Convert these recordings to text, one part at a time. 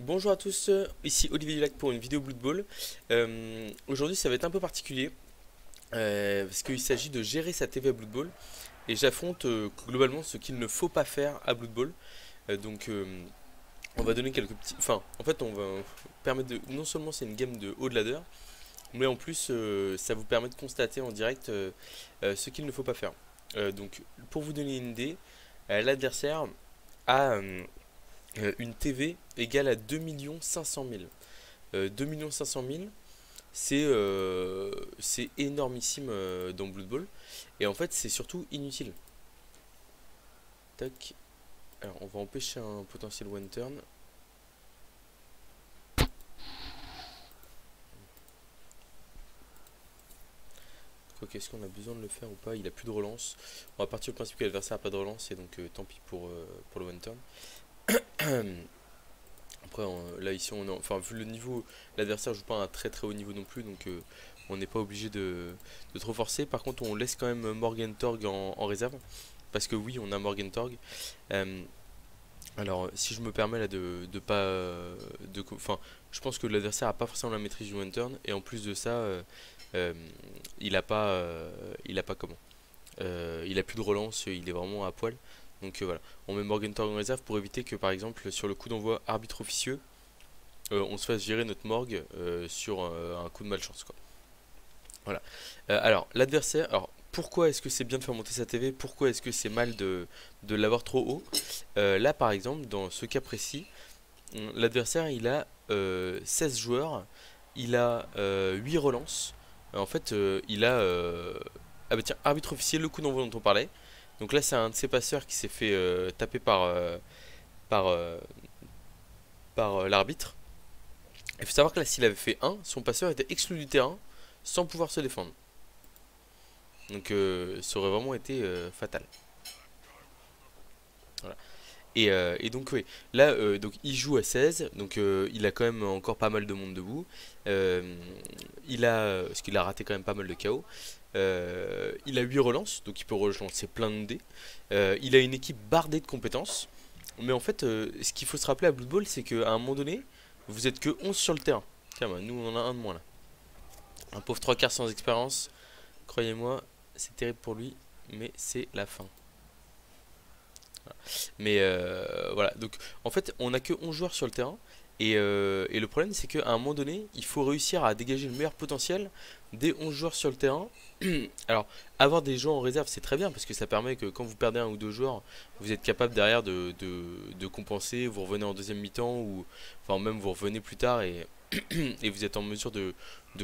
Bonjour à tous, ici Olivier Dulac pour une vidéo Blood Bowl. Aujourd'hui ça va être un peu particulier parce qu'il s'agit de gérer sa TV à Blood Bowl et j'affronte globalement ce qu'il ne faut pas faire à Blood Bowl. On va donner quelques petits... Enfin en fait on va permettre de... Non seulement c'est une game de haut de ladder, mais en plus ça vous permet de constater en direct ce qu'il ne faut pas faire. Pour vous donner une idée, l'adversaire a... une TV égale à 2 500 000. 2 500 000, c'est énormissime dans Blood Bowl. Et en fait, c'est surtout inutile. Tac. Alors, on va empêcher un potentiel one turn. Ok, est-ce qu'on a besoin de le faire ou pas? Il a plus de relance. On va partir du principe que l'adversaire n'a pas de relance et donc tant pis pour le one turn. Après, là ici, enfin vu le niveau, l'adversaire joue pas à un très très haut niveau non plus, donc on n'est pas obligé de trop forcer. Par contre, on laisse quand même Morgentorg en réserve, parce que oui, on a Morgentorg. Euh, alors, si je me permets là de pas, enfin, je pense que l'adversaire a pas forcément la maîtrise du one turn, et en plus de ça, euh, il a pas comment, il a plus de relance, il est vraiment à poil. Donc voilà, on met Morgentorg en réserve pour éviter que par exemple sur le coup d'envoi arbitre officieux, on se fasse virer notre morgue sur un coup de malchance quoi. Voilà. Alors l'adversaire, alors pourquoi est-ce que c'est bien de faire monter sa TV? Pourquoi est-ce que c'est mal de l'avoir trop haut? Là par exemple, dans ce cas précis, l'adversaire il a 16 joueurs, il a 8 relances. En fait, il a ah bah tiens, arbitre officiel, le coup d'envoi dont on parlait. Donc là, c'est un de ses passeurs qui s'est fait taper par, euh, par l'arbitre. Il faut savoir que là, s'il avait fait un, son passeur était exclu du terrain sans pouvoir se défendre. Donc ça aurait vraiment été fatal. Voilà. Et donc oui, là donc il joue à 16, donc il a quand même encore pas mal de monde debout. Parce qu'il a raté quand même pas mal de KO. Il a 8 relances, donc il peut relancer plein de dés. Il a une équipe bardée de compétences. Mais en fait, ce qu'il faut se rappeler à Blood Bowl, c'est qu'à un moment donné, vous êtes que 11 sur le terrain. Tiens, bah, nous on en a un de moins là. Un pauvre trois quarts sans expérience, croyez-moi, c'est terrible pour lui, mais c'est la fin. Mais voilà, donc en fait, on a que 11 joueurs sur le terrain. Et le problème, c'est qu'à un moment donné, il faut réussir à dégager le meilleur potentiel des 11 joueurs sur le terrain. Alors, avoir des joueurs en réserve, c'est très bien parce que ça permet que quand vous perdez un ou deux joueurs, vous êtes capable derrière de compenser, vous revenez en deuxième mi-temps ou enfin même vous revenez plus tard et vous êtes en mesure de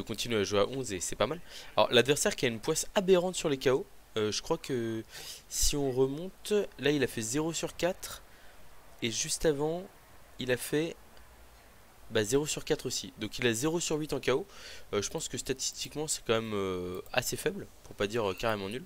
continuer à jouer à 11 et c'est pas mal. Alors, l'adversaire qui a une poisse aberrante sur les KO, je crois que si on remonte, là il a fait 0 sur 4 et juste avant, il a fait 0 sur 4 aussi. Donc il a 0 sur 8 en KO. Je pense que statistiquement c'est quand même assez faible, pour pas dire carrément nul.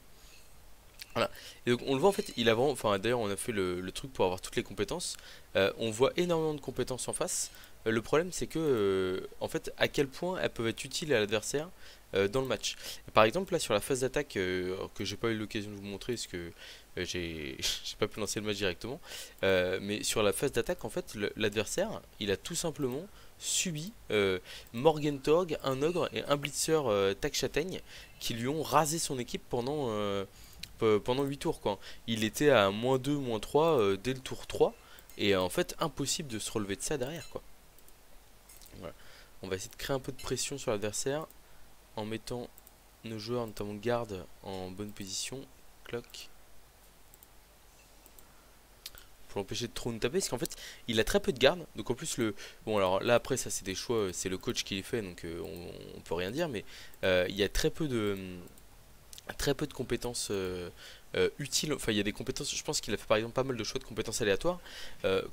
Voilà. Et donc on le voit en fait, il a vraiment, enfin d'ailleurs on a fait le truc pour avoir toutes les compétences. On voit énormément de compétences en face. Le problème c'est que en fait à quel point elles peuvent être utiles à l'adversaire dans le match. Par exemple là sur la phase d'attaque que j'ai pas eu l'occasion de vous montrer parce que j'ai pas pu lancer le match directement. Mais sur la phase d'attaque en fait l'adversaire il a tout simplement subi Morgentorg, un ogre et un blitzer tac châtaigne qui lui ont rasé son équipe pendant 8 tours quoi. Il était à -2, -3 dès le tour 3 et en fait impossible de se relever de ça derrière quoi. Voilà. On va essayer de créer un peu de pression sur l'adversaire en mettant nos joueurs, notamment garde, en bonne position. Clock. Pour l'empêcher de trop nous taper, parce qu'en fait il a très peu de garde. Donc en plus bon alors là après ça c'est des choix, c'est le coach qui les fait donc on peut rien dire, mais il y a très peu de compétences utiles. Enfin, il y a des compétences, je pense qu'il a fait par exemple pas mal de choix de compétences aléatoires.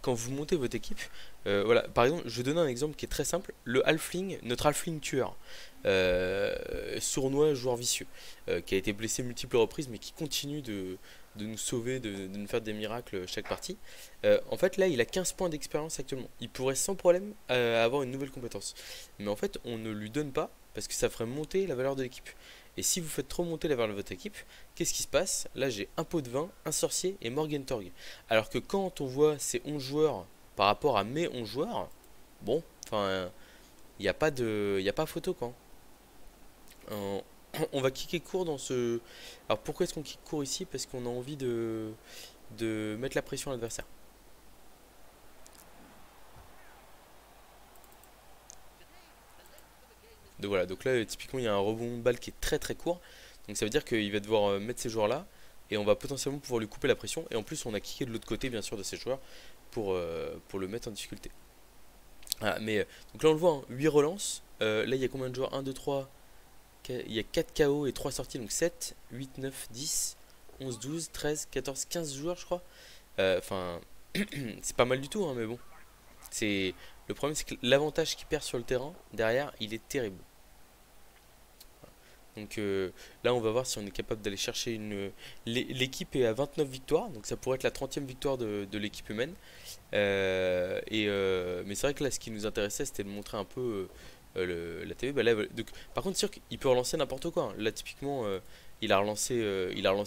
Quand vous montez votre équipe, voilà, par exemple, je vais donner un exemple qui est très simple. Le halfling, notre halfling tueur, sournois, joueur vicieux, qui a été blessé multiples reprises, mais qui continue de nous sauver, de nous faire des miracles chaque partie. En fait, là, il a 15 points d'expérience actuellement. Il pourrait sans problème avoir une nouvelle compétence. Mais en fait, on ne lui donne pas parce que ça ferait monter la valeur de l'équipe. Et si vous faites trop monter la valeur de votre équipe, qu'est-ce qui se passe? Là, j'ai un pot de vin, un sorcier et Morgentorg. Alors que quand on voit ces 11 joueurs par rapport à mes 11 joueurs, bon, enfin, il y a pas photo quoi. Euh, on va kicker court dans ce. Alors pourquoi est-ce qu'on kick court ici? Parce qu'on a envie de mettre la pression à l'adversaire. Donc voilà, donc là typiquement il y a un rebond de balle qui est très très court. Donc ça veut dire qu'il va devoir mettre ces joueurs là. Et on va potentiellement pouvoir lui couper la pression. Et en plus on a kické de l'autre côté bien sûr de ces joueurs pour le mettre en difficulté. Ah, mais donc là on le voit, hein, 8 relances. Là il y a combien de joueurs? Un 2 3 il y a 4 KO et 3 sorties. Donc 7 8 9 10 11 12 13 14 15 joueurs je crois. Enfin, c'est pas mal du tout, hein, mais bon. C'est le problème, c'est que l'avantage qu'il perd sur le terrain derrière, il est terrible. Donc là, on va voir si on est capable d'aller chercher une. L'équipe est à 29 victoires, donc ça pourrait être la 30e victoire de l'équipe humaine. Mais c'est vrai que là, ce qui nous intéressait, c'était de montrer un peu la TV. Bah, là, donc, par contre, c'est sûr qu'il peut relancer n'importe quoi, hein. Là, typiquement, il a relancé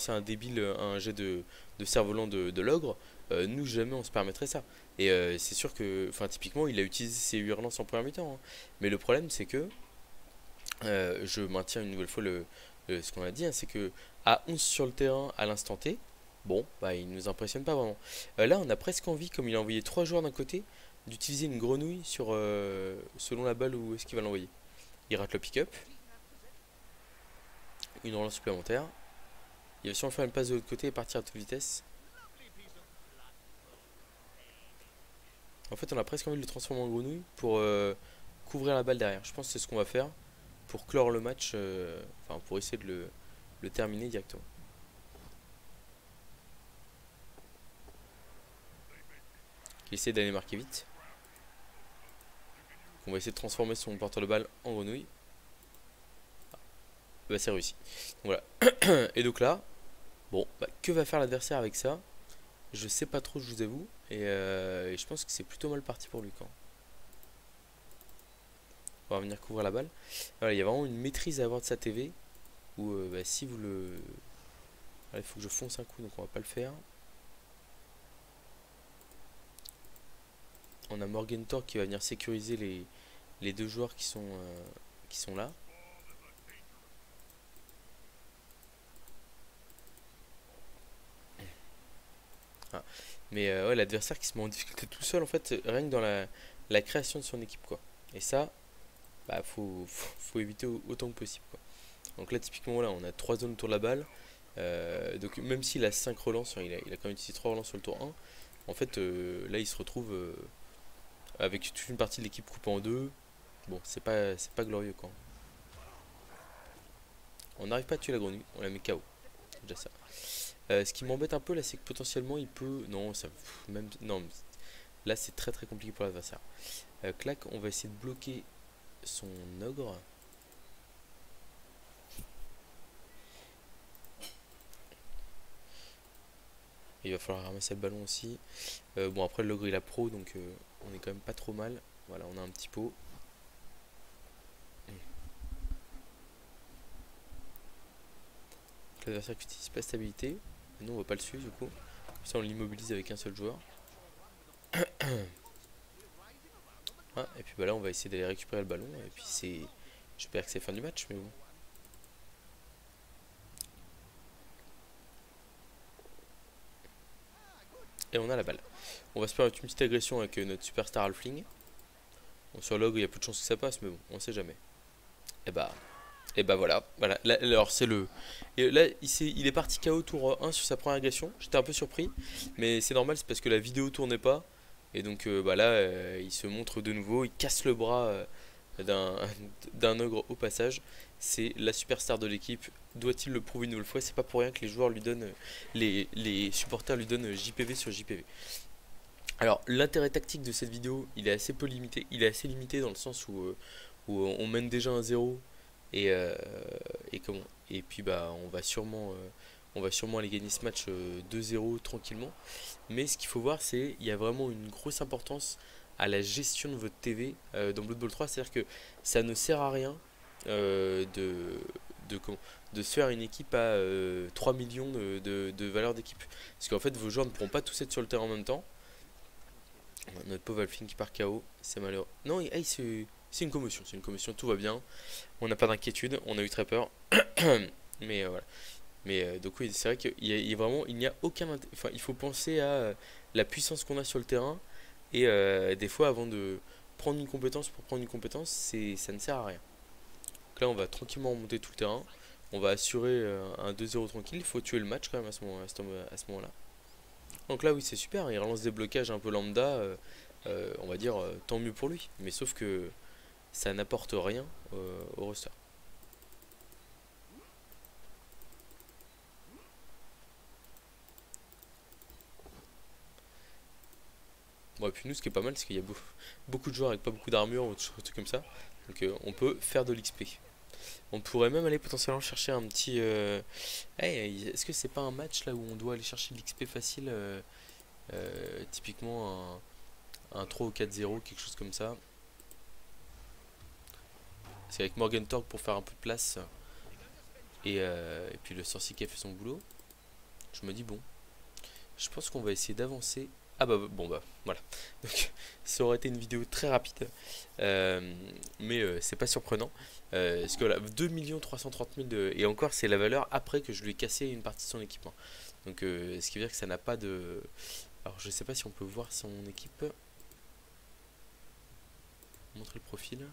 un débile, un jet de cerf-volant de l'ogre. Nous, jamais on se permettrait ça. Et c'est sûr que, enfin, typiquement, il a utilisé ses 8 relances en première mi-temps, hein. Mais le problème, c'est que je maintiens une nouvelle fois ce qu'on a dit, hein, c'est que à 11 sur le terrain à l'instant T, bon, bah il nous impressionne pas vraiment. Là, on a presque envie, comme il a envoyé 3 joueurs d'un côté, d'utiliser une grenouille selon la balle où est-ce qu'il va l'envoyer. Il rate le pick-up, une relance supplémentaire. Il va sûrement faire une passe de l'autre côté et partir à toute vitesse. En fait, on a presque envie de le transformer en grenouille pour couvrir la balle derrière. Je pense que c'est ce qu'on va faire pour clore le match, enfin pour essayer de le terminer directement. Il essaie d'aller marquer vite. On va essayer de transformer son porteur de balle en grenouille. Bah c'est réussi. Donc, voilà. Et donc là, bon, bah, que va faire l'adversaire avec ça? Je sais pas trop, je vous avoue. Et je pense que c'est plutôt mal parti pour lui quand. On va venir couvrir la balle. Voilà, il y a vraiment une maîtrise à avoir de sa TV. Où bah, si vous le. Voilà, il faut que je fonce un coup, donc on va pas le faire. On a Morgentor qui va venir sécuriser les deux joueurs qui sont là. Ah. Mais ouais, l'adversaire qui se met en difficulté tout seul, en fait, rien que dans la création de son équipe, quoi. Et ça, bah, faut éviter autant que possible, quoi. Donc là, typiquement, là, on a 3 zones autour de la balle. Donc même s'il a 5 relances, hein, il a quand même utilisé 3 relances sur le tour 1. En fait, là, il se retrouve avec toute une partie de l'équipe coupée en deux. Bon, c'est pas glorieux, quoi. On n'arrive pas à tuer la grenouille, on la met KO. C'est déjà ça. Ce qui m'embête un peu là, c'est que potentiellement il peut. Non, ça. Même. Non, là c'est très très compliqué pour l'adversaire. Clac, on va essayer de bloquer son ogre. Il va falloir ramasser le ballon aussi. Bon, après l'ogre il a pro donc on est quand même pas trop mal. Voilà, on a un petit pot. L'adversaire qui utilise pas stabilité. Nous on va pas le suivre du coup. Ça on l'immobilise avec un seul joueur. Ah, et puis bah là on va essayer d'aller récupérer le ballon. Et puis c'est. J'espère que c'est fin du match, mais bon. Et on a la balle. On va se permettre une petite agression avec notre superstar Halfling. Bon, sur l'ogre il y a peu de chances que ça passe, mais bon, on sait jamais. Et bah. Et bah voilà, voilà. Là, alors c'est le. Et là, il est parti KO tour 1 sur sa première agression. J'étais un peu surpris, mais c'est normal, c'est parce que la vidéo tournait pas. Et donc bah là, il se montre de nouveau, il casse le bras d'un d'un ogre au passage. C'est la superstar de l'équipe. Doit-il le prouver une nouvelle fois? C'est pas pour rien que les joueurs lui donnent, les supporters lui donnent JPV sur JPV. Alors l'intérêt tactique de cette vidéo, il est assez peu limité. Il est assez limité dans le sens où on mène déjà un 0 et, euh, et comment et puis bah on va sûrement aller gagner ce match 2-0 tranquillement. Mais ce qu'il faut voir, c'est il y a vraiment une grosse importance à la gestion de votre TV dans Blood Bowl 3. C'est-à-dire que ça ne sert à rien de, comment, de se faire une équipe à 3 millions de valeur d'équipe. Parce qu'en fait, vos joueurs ne pourront pas tous être sur le terrain en même temps. Notre pauvre Alphine qui part KO, c'est malheureux. Non, c'est une commotion, tout va bien. On n'a pas d'inquiétude, on a eu très peur. Mais voilà. Mais donc oui, c'est vrai qu'il y a vraiment, il n'y a aucun, enfin, il faut penser à la puissance qu'on a sur le terrain et des fois avant de prendre une compétence pour prendre une compétence, ça ne sert à rien. Donc là, on va tranquillement remonter tout le terrain. On va assurer un 2-0 tranquille. Il faut tuer le match quand même à ce moment-là. Donc là, oui, c'est super. Il relance des blocages un peu lambda. On va dire tant mieux pour lui. Mais sauf que ça n'apporte rien au roster. Bon, et puis nous, ce qui est pas mal, c'est qu'il y a beaucoup de joueurs avec pas beaucoup d'armure ou des trucs comme ça. Donc on peut faire de l'XP. On pourrait même aller potentiellement chercher un petit. Hey, est-ce que c'est pas un match là où on doit aller chercher de l'XP facile typiquement un 3 ou 4-0, quelque chose comme ça. C'est avec Morgan Torg pour faire un peu de place. Et puis le sorcier qui a fait son boulot. Je me dis, bon, je pense qu'on va essayer d'avancer. Ah bah bon bah voilà. Donc ça aurait été une vidéo très rapide. Mais c'est pas surprenant. Parce que voilà, 2 330 000 de... Et encore c'est la valeur après que je lui ai cassé une partie de son équipement. Donc ce qui veut dire que ça n'a pas de... Alors je sais pas si on peut voir son équipe. Montrer le profil.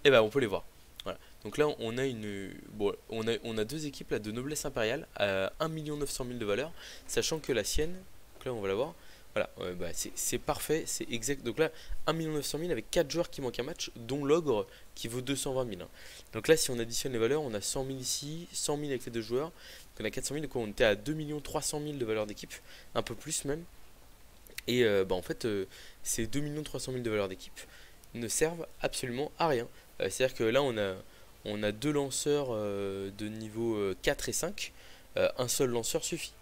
Et ben on peut les voir. Voilà. Donc là on a une bon, on a deux équipes là de noblesse impériale à 1 900 000 de valeur, sachant que la sienne, donc là on va la voir. Voilà, bah, c'est parfait, c'est exact. Donc là 1 900 000 avec 4 joueurs qui manquent un match, dont l'ogre qui vaut 220 000. Hein. Donc là si on additionne les valeurs, on a 100 000 ici, 100 000 avec les deux joueurs, donc on a 400 000, donc on était à 2 300 000 de valeur d'équipe, un peu plus même. Et bah, en fait ces 2 300 000 de valeur d'équipe ne servent absolument à rien. C'est-à-dire que là on a deux lanceurs de niveau 4 et 5. Un seul lanceur suffit.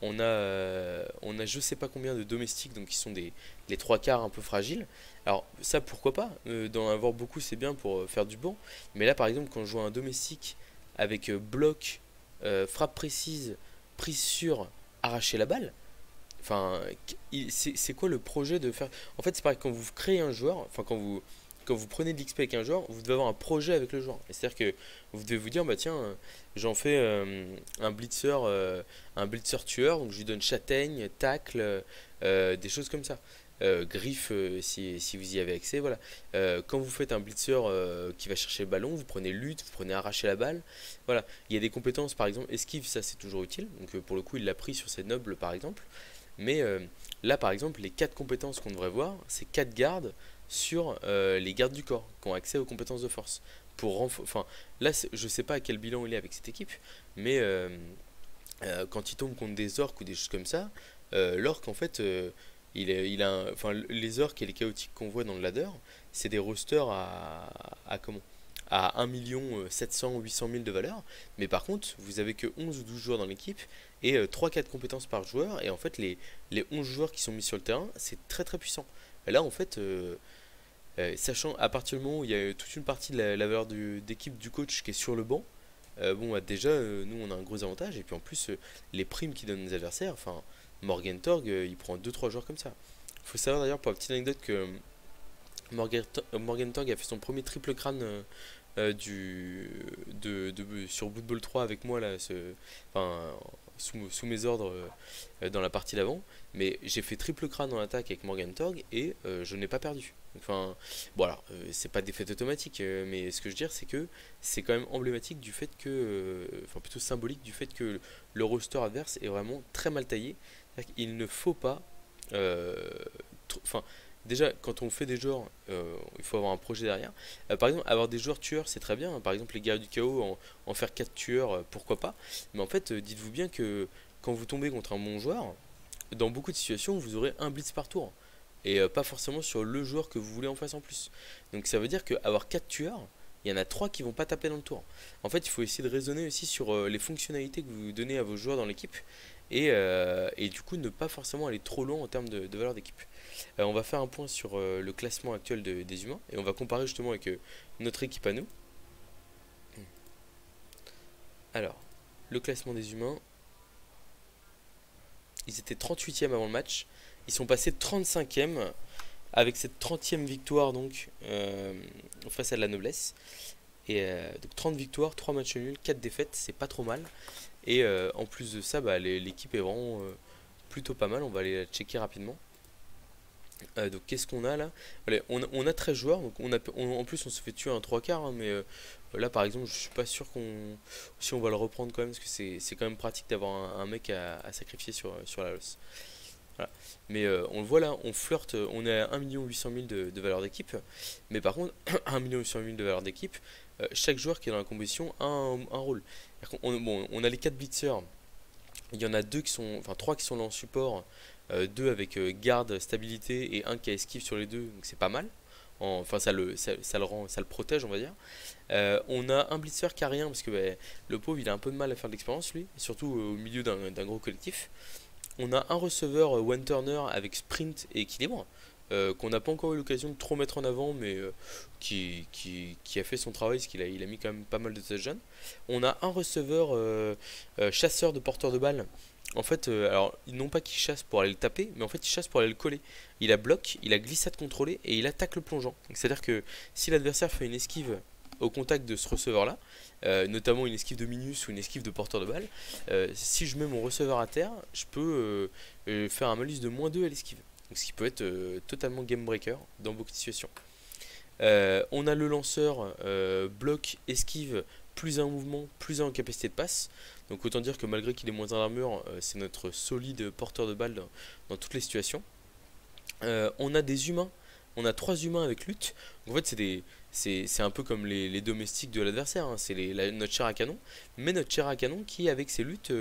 On a je sais pas combien de domestiques, donc qui sont les trois quarts un peu fragiles. Alors ça pourquoi pas, d'en avoir beaucoup c'est bien pour faire du bon. Mais là par exemple quand je joue un domestique avec bloc, frappe précise, prise sûre, arracher la balle. Enfin, c'est quoi le projet de faire... En fait, c'est pareil, quand vous créez un joueur, enfin quand vous prenez de l'XP avec un joueur, vous devez avoir un projet avec le joueur. C'est-à-dire que vous devez vous dire, bah tiens, j'en fais un blitzer tueur, donc je lui donne châtaigne, tacle, des choses comme ça. Griffe si vous y avez accès, voilà. Quand vous faites un blitzer qui va chercher le ballon, vous prenez lutte, vous prenez arracher la balle, voilà. Il y a des compétences, par exemple, esquive, ça c'est toujours utile, donc pour le coup il l'a pris sur ses nobles par exemple. Mais là, par exemple, les 4 compétences qu'on devrait voir, c'est 4 gardes sur les gardes du corps qui ont accès aux compétences de force. Enfin, là, je sais pas à quel bilan il est avec cette équipe, mais quand il tombe contre des orques ou des choses comme ça, l'orque, en fait, enfin, les orques et les chaotiques qu'on voit dans le ladder, c'est des rosters à comment? À 1 700 ou 800 000 de valeur, mais par contre, vous avez que 11 ou 12 joueurs dans l'équipe et 3-4 compétences par joueur, et en fait, les 11 joueurs qui sont mis sur le terrain, c'est très très puissant. Et là, en fait, sachant à partir du moment où il y a toute une partie de la valeur d'équipe du coach qui est sur le banc, bon, bah, déjà, nous on a un gros avantage, et puis en plus, les primes qu'il donne aux adversaires, enfin, Morgan Torg, il prend 2-3 joueurs comme ça. Il faut savoir d'ailleurs, pour la petite anecdote, que Morgan Torg a fait son premier triple crâne sur Blood Bowl 3 avec moi là, enfin, sous mes ordres dans la partie d'avant, mais j'ai fait triple crâne en attaque avec Morgan Torg et je n'ai pas perdu. Enfin, bon alors, c'est pas défaite automatique, mais ce que je veux dire c'est que c'est quand même emblématique du fait que, enfin plutôt symbolique du fait que le roster adverse est vraiment très mal taillé. Il ne faut pas, enfin déjà, quand on fait des joueurs, il faut avoir un projet derrière. Par exemple, avoir des joueurs tueurs, c'est très bien. Hein. Par exemple, les guerriers du chaos, en faire 4 tueurs, pourquoi pas. Mais en fait, dites-vous bien que quand vous tombez contre un bon joueur, dans beaucoup de situations, vous aurez un blitz par tour. Et pas forcément sur le joueur que vous voulez en face en plus. Donc ça veut dire qu'avoir 4 tueurs, il y en a 3 qui vont pas taper dans le tour. En fait, il faut essayer de raisonner aussi sur les fonctionnalités que vous donnez à vos joueurs dans l'équipe. Et du coup, ne pas forcément aller trop loin en termes de valeur d'équipe. On va faire un point sur le classement actuel des humains et on va comparer justement avec notre équipe à nous. Alors, le classement des humains, ils étaient 38e avant le match, ils sont passés 35e avec cette 30e victoire donc face à de la noblesse. Et donc 30 victoires, 3 matchs nuls, 4 défaites, c'est pas trop mal. Et en plus de ça, bah, l'équipe est vraiment plutôt pas mal. On va aller la checker rapidement. Donc qu'est-ce qu'on a là? Allez, on a 13 joueurs, donc en plus on se fait tuer un 3 quarts, hein, mais là par exemple je suis pas sûr qu'on si on va le reprendre quand même, parce que c'est quand même pratique d'avoir un mec à sacrifier sur la loss. Voilà. Mais on le voit là, on flirte, on est à 1 800 000 de valeur d'équipe, mais par contre 1 800 000 de valeur d'équipe, chaque joueur qui est dans la compétition a un rôle. Bon, on a les 4 blitzers, il y en a deux qui sont, enfin 3 qui sont là en support, deux avec garde, stabilité et un qui a esquive sur les deux, donc c'est pas mal. Enfin ça le rend, ça le protège on va dire. On a un blitzer qui a rien parce que bah, le pauvre il a un peu de mal à faire de l'expérience lui, surtout au milieu d'un gros collectif. On a un receveur one turner avec sprint et équilibre, qu'on n'a pas encore eu l'occasion de trop mettre en avant, mais qui a fait son travail, parce qu'il a mis quand même pas mal de touchdowns. On a un receveur chasseur de porteur de balle. En fait, alors, non pas qu'il chasse pour aller le taper, mais en fait, il chasse pour aller le coller. Il a bloc, il a glissade contrôlée et il attaque le plongeant. C'est-à-dire que si l'adversaire fait une esquive au contact de ce receveur-là, notamment une esquive de minus ou une esquive de porteur de balle, si je mets mon receveur à terre, je peux faire un malus de -2 à l'esquive. Donc, ce qui peut être totalement game breaker dans beaucoup de situations. On a le lanceur bloc, esquive, plus un mouvement, plus un en capacité de passe. Donc autant dire que malgré qu'il est moins en armure, c'est notre solide porteur de balle dans toutes les situations. On a des humains, on a 3 humains avec lutte. En fait c'est un peu comme les domestiques de l'adversaire, hein. C'est notre chair à canon. Mais notre chair à canon qui avec ses luttes,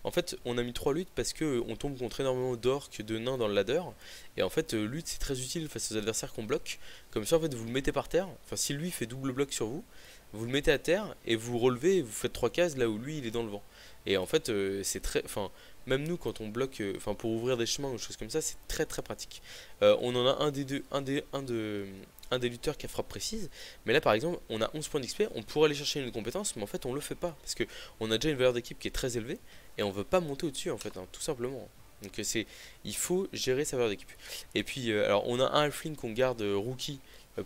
en fait on a mis 3 luttes parce que on tombe contre énormément d'orques, de nains dans le ladder. Et en fait lutte c'est très utile face aux adversaires qu'on bloque. Comme ça en fait vous le mettez par terre, enfin si lui fait double bloc sur vous, vous le mettez à terre et vous relevez et vous faites 3 cases là où lui il est dans le vent. Et en fait c'est très, enfin même nous quand on bloque, enfin pour ouvrir des chemins ou des choses comme ça, c'est très très pratique. On en a un des deux, un des lutteurs qui a frappe précise, mais là par exemple on a 11 points d'XP, on pourrait aller chercher une compétence, mais en fait on le fait pas parce que on a déjà une valeur d'équipe qui est très élevée et on veut pas monter au-dessus en fait, hein, tout simplement. Donc il faut gérer sa valeur d'équipe. Et puis alors on a un halfling qu'on garde rookie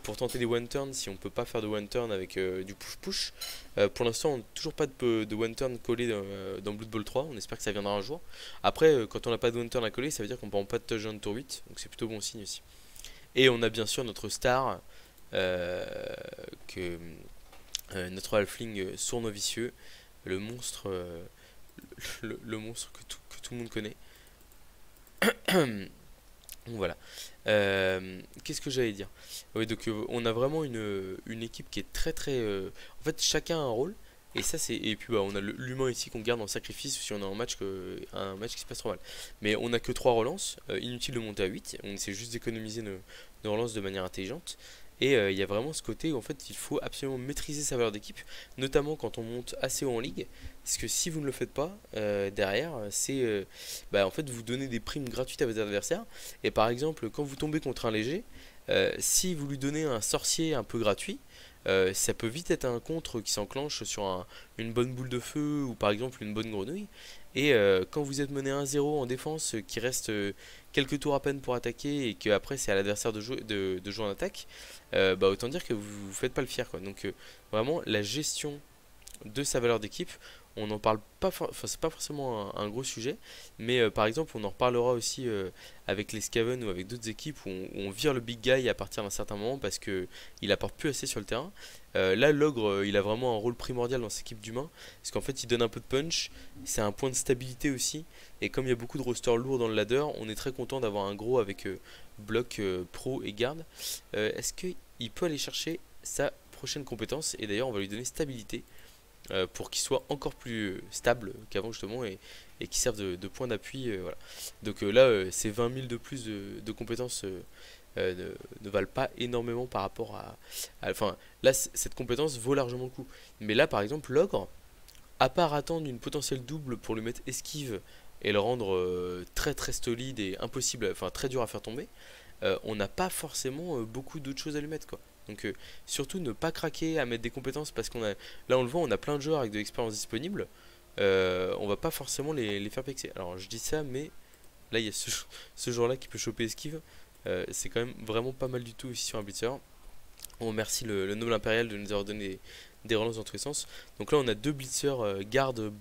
pour tenter des one turn si on peut pas faire de one turn avec du push push. Pour l'instant on n'a toujours pas de one turn collé dans Blood Bowl 3, on espère que ça viendra un jour. Après quand on n'a pas de one turn à coller, ça veut dire qu'on prend pas de touchdown tour 8, donc c'est plutôt bon signe aussi. Et on a bien sûr notre star, euh, que notre halfling sournovicieux, le monstre, le monstre que tout le monde connaît. Donc voilà. Qu'est-ce que j'allais dire? Oui, donc on a vraiment une équipe qui est très très. En fait, chacun a un rôle. Et ça c'est et puis bah, on a l'humain ici qu'on garde en sacrifice si on a un match qui se passe trop mal. Mais on a que 3 relances, inutile de monter à 8. On essaie juste d'économiser nos relances de manière intelligente. Et il y a vraiment ce côté où en fait il faut absolument maîtriser sa valeur d'équipe, notamment quand on monte assez haut en ligue, parce que si vous ne le faites pas, derrière, c'est bah, en fait vous donnez des primes gratuites à vos adversaires. Et par exemple, quand vous tombez contre un léger, si vous lui donnez un sorcier un peu gratuit, ça peut vite être un contre qui s'enclenche sur une bonne boule de feu ou par exemple une bonne grenouille. Et quand vous êtes mené 1-0 en défense, qui reste quelques tours à peine pour attaquer et que après c'est à l'adversaire de jouer en attaque, bah autant dire que vous faites pas le fier quoi. Donc vraiment la gestion de sa valeur d'équipe, on n'en parle pas, enfin c'est pas forcément un gros sujet, mais par exemple on en reparlera aussi avec les Skaven ou avec d'autres équipes où on vire le big guy à partir d'un certain moment parce que il apporte plus assez sur le terrain. Là l'ogre il a vraiment un rôle primordial dans cette équipe d'humains parce qu'en fait il donne un peu de punch, c'est un point de stabilité aussi, et comme il y a beaucoup de rosters lourds dans le ladder, on est très content d'avoir un gros avec bloc, pro et garde. Est-ce qu'il peut aller chercher sa prochaine compétence, et d'ailleurs on va lui donner stabilité pour qu'il soit encore plus stable qu'avant justement, et qu'il serve de point d'appui, voilà. Donc là ces 20 000 de plus de compétences ne valent pas énormément par rapport enfin là cette compétence vaut largement le coup, mais là par exemple l'ogre, à part attendre une potentielle double pour lui mettre esquive et le rendre très très solide et impossible, enfin très dur à faire tomber, on n'a pas forcément beaucoup d'autres choses à lui mettre quoi. Donc surtout ne pas craquer à mettre des compétences parce qu'on a, là on le voit, on a plein de joueurs avec de l'expérience disponible, on va pas forcément les faire pexer. Alors je dis ça, mais là il y a ce joueur là qui peut choper esquive, C'est quand même vraiment pas mal du tout aussi sur un blitzer. On remercie le Noble Impérial de nous avoir donné des relances dans tous les sens. Donc là on a deux blitzers garde,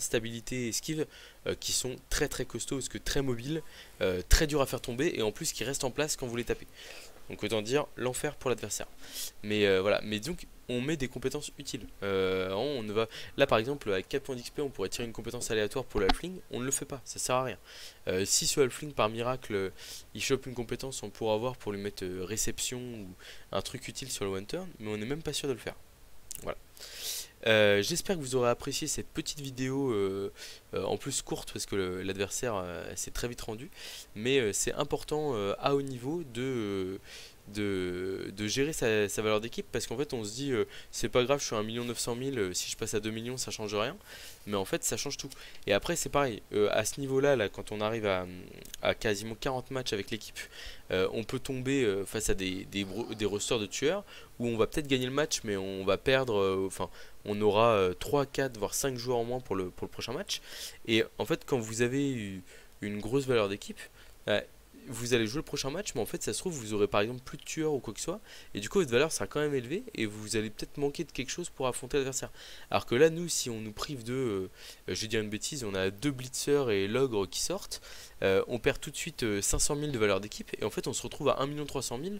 stabilité, esquive qui sont très très costauds parce que très mobiles, très durs à faire tomber et en plus qui restent en place quand vous les tapez. Donc autant dire l'enfer pour l'adversaire. Mais voilà, mais donc on met des compétences utiles. On ne va... Là par exemple avec 4 points d'XP on pourrait tirer une compétence aléatoire pour le halfling, on ne le fait pas, ça sert à rien. Si ce halfling par miracle il chope une compétence, on pourra avoir pour lui mettre réception ou un truc utile sur le one turn, mais on n'est même pas sûr de le faire. Voilà. J'espère que vous aurez apprécié cette petite vidéo en plus courte parce que l'adversaire s'est très vite rendu, mais c'est important à haut niveau de gérer sa valeur d'équipe parce qu'en fait on se dit c'est pas grave, je suis à 1 900 000, si je passe à 2 millions ça change rien, mais en fait ça change tout. Et après c'est pareil, à ce niveau là, quand on arrive à quasiment 40 matchs avec l'équipe, on peut tomber face à des rosters de tueurs où on va peut-être gagner le match mais on va perdre, enfin on aura 3, 4 voire 5 joueurs en moins pour le prochain match. Et en fait quand vous avez une grosse valeur d'équipe, vous allez jouer le prochain match, mais en fait ça se trouve vous aurez par exemple plus de tueurs ou quoi que ce soit, et du coup votre valeur sera quand même élevée et vous allez peut-être manquer de quelque chose pour affronter l'adversaire. Alors que là nous si on nous prive de, je vais dire une bêtise, on a deux blitzers et l'ogre qui sortent, on perd tout de suite 500 000 de valeur d'équipe et en fait on se retrouve à 1 300 000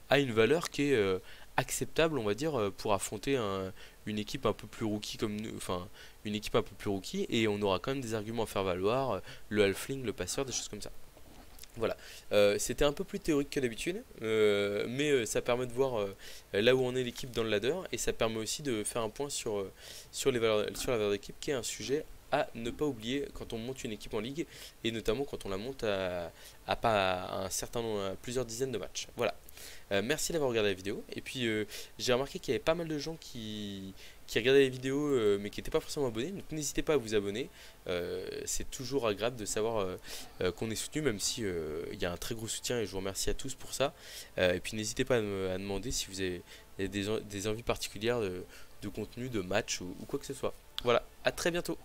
à une valeur qui est acceptable on va dire pour affronter une équipe un peu plus rookie comme nous, enfin une équipe un peu plus rookie, et on aura quand même des arguments à faire valoir, le halfling, le passeur, des choses comme ça. Voilà, c'était un peu plus théorique que d'habitude, mais ça permet de voir là où on est l'équipe dans le ladder, et ça permet aussi de faire un point sur la valeur d'équipe, qui est un sujet à ne pas oublier quand on monte une équipe en ligue, et notamment quand on la monte à un certain nombre, à plusieurs dizaines de matchs. Voilà. Merci d'avoir regardé la vidéo, et puis j'ai remarqué qu'il y avait pas mal de gens qui regardaient les vidéos mais qui n'étaient pas forcément abonnés, donc n'hésitez pas à vous abonner. C'est toujours agréable de savoir qu'on est soutenu, même si il y a un très gros soutien, et je vous remercie à tous pour ça. Et puis n'hésitez pas à demander si vous avez des envies particulières de contenu, de match ou quoi que ce soit. Voilà, à très bientôt.